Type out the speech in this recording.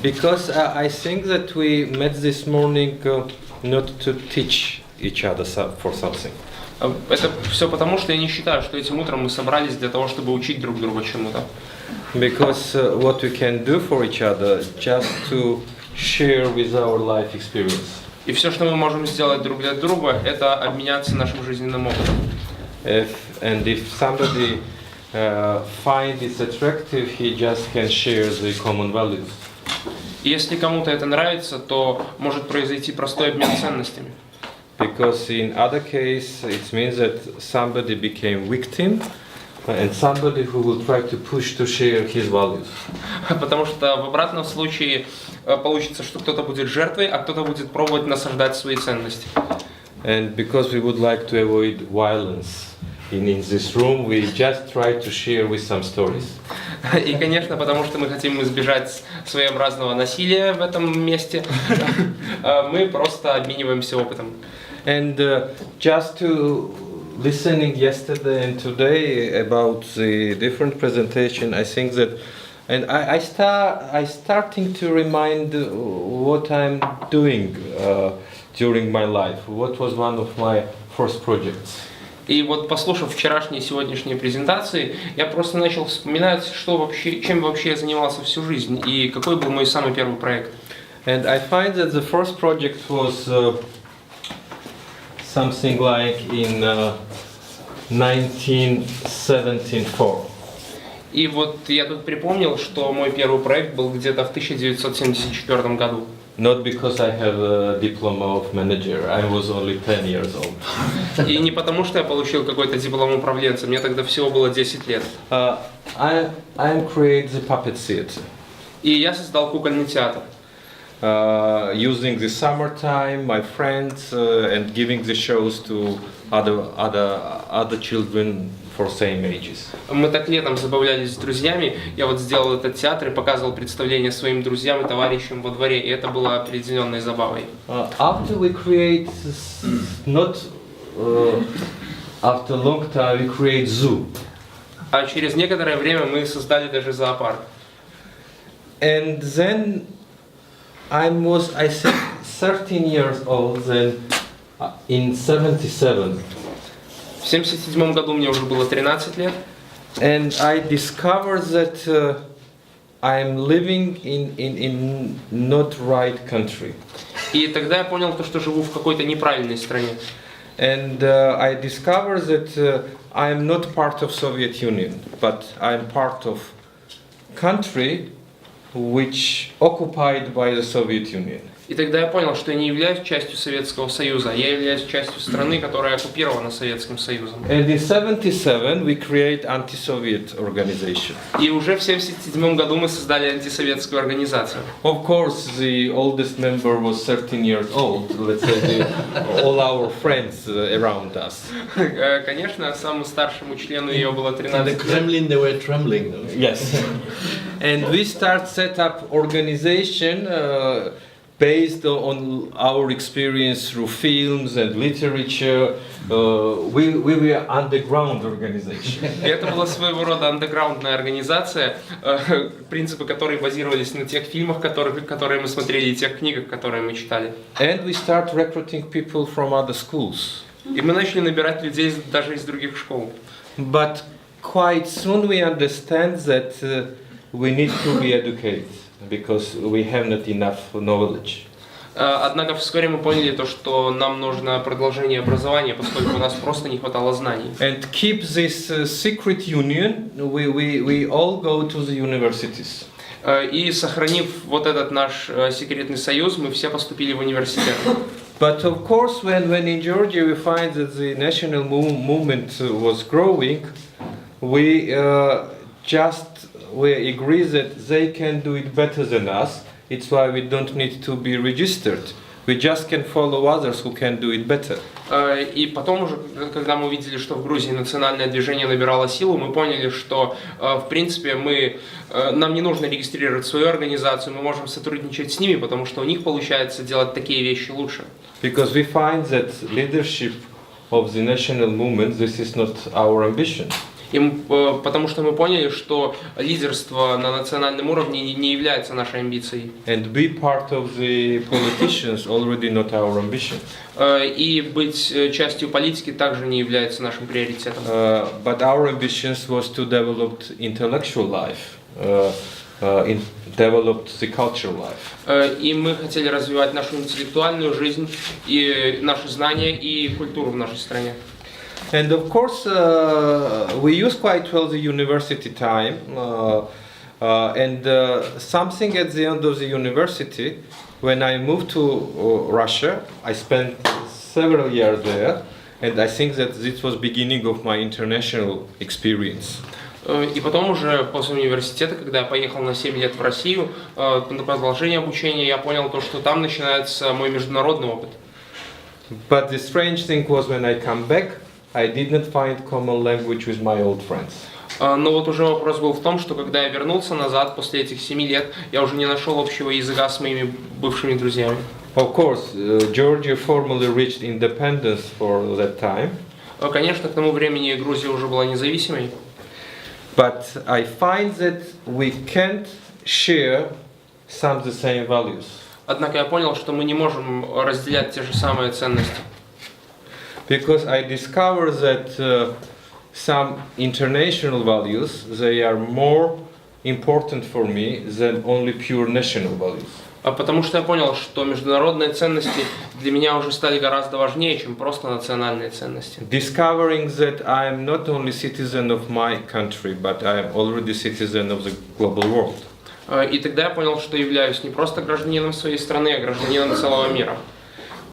Because I think that we met this morning not to teach each other for something. Это все потому, что я не считаю, что этим утром мы собрались для того, чтобы учить друг друга чему-то. Because what we can do for each other just to share with our life experience. И все, что мы можем сделать друг для друга, это обменяться нашим жизненным опытом. If somebody finds it attractive, he just can share the common values. И если кому-то это нравится, то может произойти простой обмен ценностями. Because in other case, it means that somebody became victim and somebody who will try to push to share his values. Потому что в обратном случае получится, что кто-то будет жертвой, а кто-то будет пробовать насаждать свои ценности. And because we would like to avoid violence in this room, we just try to share with some stories. И, конечно, потому что мы хотим избежать своеобразного насилия в этом месте, мы просто обмениваемся опытом. And just to listening yesterday and today about the different presentation, I think that, and I starting to remind what I'm doing during my life. What was one of my first projects. И вот, послушав вчерашние и сегодняшние презентации, я просто начал вспоминать, что вообще, чем вообще я занимался всю жизнь и какой был мой самый первый проект. And I find that the first project was something like in 1974. И вот я тут припомнил, что мой первый проект был где-то в 1974 году. Not because I have a diploma of manager. I was only 10 years old. И не потому, что я получил какой-то диплом управленца. Мне тогда всего было 10 лет. I am create the puppet theater. И я создал кукольный театр. Using the summertime, my friends, and giving the shows to other children for same ages. Мы так летом забавлялись с друзьями. Я вот сделал этот театр и показывал представление своим друзьям и товарищам во дворе, и это было определенной забавой. After we create, after a long time, we create zoo. А через некоторое время мы создали даже зоопарк. And then I think 13 years old. Then in 77. В 1977 году мне уже было 13 лет. And I discovered that I'm living in not right country. И тогда я понял то, что живу в какой-то неправильной стране. And I discovered that I'm not part of Soviet Union, but I'm part of country which occupied by the Soviet Union. И тогда я понял, что я не являюсь частью Советского Союза, я являюсь частью страны, которая оккупирована Советским Союзом. And in 77 we create anti-Soviet organization. И уже в 1977 году мы создали антисоветскую организацию. Of course, the oldest member was 13 years old. Let's say all our friends around us. Конечно, самому старшему члену ее было 13 лет. In the Kremlin they were trembling. Yes. And we set up organization based on our experience through films and literature. We were underground organization. Это была своего рода андеграундная организация, принципы которой базировались на тех фильмах, которые мы смотрели, и тех книгах, которые мы читали. And we start recruiting people from other schools. И мы начали набирать людей даже из других школ. But quite soon we understand that we need to be educated. Because we have not enough knowledge. Однако вскоре мы поняли то, что нам нужно продолжение образования, поскольку у нас просто не хватало знаний. And keep this secret union, we all go to the universities. И сохранив вот этот наш секретный союз, мы все поступили в университет. But of course, when in Georgia we find that the national movement was growing, we agree that they can do it better than us. It's why we don't need to be registered. We just can follow others who can do it better. И потом уже, когда мы увидели, что в Грузии национальное движение набирало силу, мы поняли, что в принципе нам не нужно регистрировать свою организацию, мы можем сотрудничать с ними, потому что у них получается делать такие вещи лучше. Because we find that leadership of the national movement, this is not our ambition. Потому что мы поняли, что лидерство на национальном уровне не является нашей амбицией. And be part of the politicians already not our ambition. И быть частью политики также не является нашим приоритетом. But our ambitions was to develop intellectual life, develop the cultural life. И мы хотели развивать нашу интеллектуальную жизнь, и наши знания, и культуру в нашей стране. And of course, we use quite well the university time, and something at the end of the university, when I moved to Russia, I spent several years there, and I think that this was beginning of my international experience. И потом уже после университета, когда я поехал на 7 лет в Россию, на продолжение обучения, я понял то, что там начинается мой международный опыт. But the strange thing was when I come back, I did not find common language with my old friends. Но вот уже вопрос был в том, что когда я вернулся назад после этих 7 лет, я уже не нашел общего языка с моими бывшими друзьями. Of course, Georgia formally reached independence for that time. Конечно, к тому времени Грузия уже была независимой. But I find that we can't share some of the same values. Однако я понял, что мы не можем разделять те же самые ценности. Because I discovered that some international values, they are more important for me than only pure national values. Потому что я понял, что международные ценности для меня уже стали гораздо важнее, чем просто национальные ценности. Discovering that I am not only citizen of my country, but I am already citizen of the global world. И тогда я понял, что являюсь не просто гражданином своей страны, а гражданином целого мира.